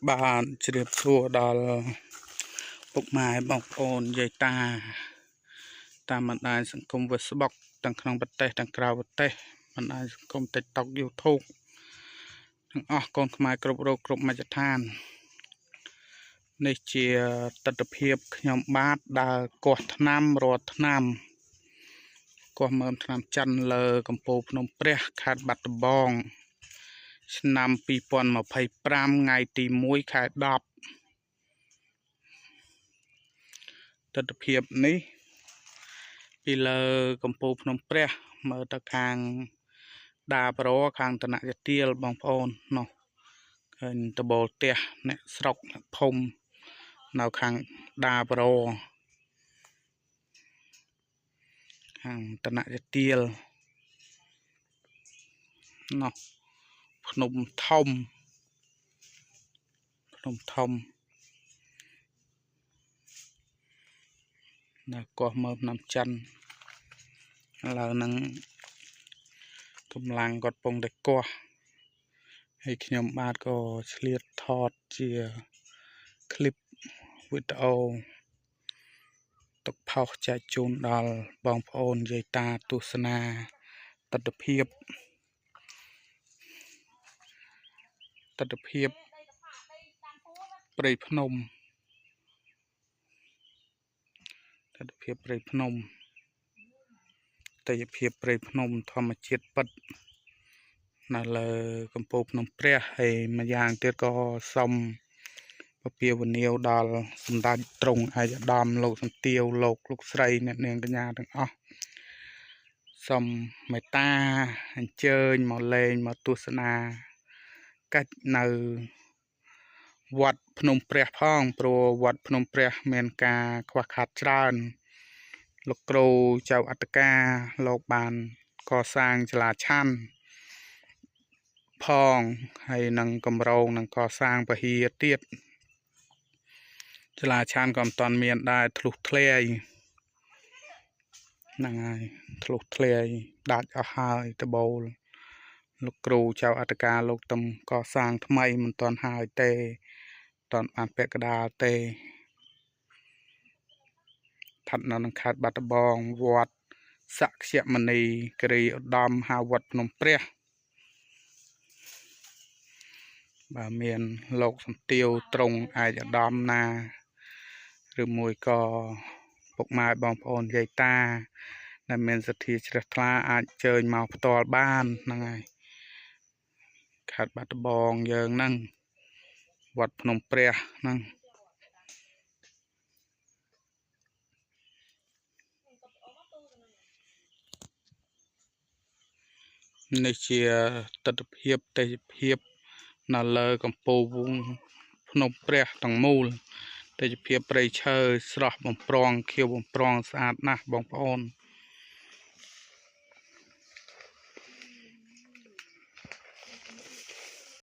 បានជ្រាបសួរដល់ពុកម៉ែបងប្អូនយាយតាតាមបណ្ដាញសង្គម Facebook ទាំងក្នុងប្រទេសទាំងក្រៅប្រទេសបណ្ដាញសង្គម TikTok YouTube ទាំងអស់កូនខ្មែរគ្រប់រូបគ្រប់មជ្ឈដ្ឋាននេះជាទស្សនវិជ្ជាខ្ញុំបាទដើរកោះថ្នាំរាល់ឆ្នាំកោះមើមថ្នាំច័ន្ទលើកំពូលភ្នំព្រះខេត្តបាត់ដំបងឆ្នាំ2025ថ្ងៃទី1ខែ10ទស្សនវិជ្ជានេះពីលើកំពូលភ្នំព្រះមើលទៅខាងដាប្រខាងតនយទាលបងប្អូននោះឃើញតបូលផ្ទះអ្នកស្រុកអ្នកភូមិនៅខាងដាប្រខាងតនយទាលនោះភ្នំធំនៅកោះមើមថ្នាំច័ន្ទឥឡូវហ្នឹងកម្លាំងគាត់ពងតែកោះហើយខ្ញុំបាទក៏ឆ្លៀតថតជាคลิปវីដេអូទុកផុសចែកជូនដល់បងប្អូនយាយតាទស្សនាទស្សនវិជ្ជាព្រៃភ្នំទស្សនវិជ្ជាព្រៃភ្នំទស្សនវិជ្ជាព្រៃភ្នំធម្មជាតិពិតនៅលើកំពូលភ្នំព្រះហើយម្យ៉ាងទៀតក៏សូមពពាវនាវដល់សម្ដេចទ្រង់ឯកឧត្តមលោកសំទាវលោកស្រីអ្នកនាងកញ្ញាទាំងអស់សូមមេត្តាអញ្ជើញមកលេងមកទស្សនាកិច្ចនៅវត្តភ្នំព្រះផងព្រោះវត្តភ្នំព្រះមានការខ្វះខាតច្រើនលោកគ្រូចៅអត្តការលោកបានកសាងសាលាឆាន់ផងហើយនឹងកម្រងនឹងកសាងពហិយទៀតសាលាឆាន់ក៏មិនទាន់មានដែរធ្លុះធ្លាយហ្នឹងហើយធ្លុះធ្លាយដាច់អស់ហើយដបូលលោកគ្រូចៅអត្តការលោកទំកសាងថ្មីមិនទាន់ហើយទេតាន់បានពាក់កណ្ដាលទេស្ថិតនៅក្នុងខេត្តបាត់ដំបងវត្តសក្យមនីគិរីឧត្តមហៅវត្តភ្នំព្រះបើមានលោកសំទាវទ្រង់ឯកឧត្តមណាឬមួយក៏ពុកម៉ែបងប្អូនយាយតាដែលមានសទ្ធាជ្រះថ្លាអាចអញ្ជើញមកផ្ទាល់បានហ្នឹងហើយខេត្តបាត់ដំបងយើងហ្នឹងវត្តភ្នំព្រះហ្នឹងនេះជាទស្សនវិជ្ជាទេសភាពនៅលើកំពូលភ្នំព្រះទាំងមូលទេសភាពព្រៃឈើស្រស់បំប្រងខៀវបំប្រងស្អាតណាស់បងប្អូន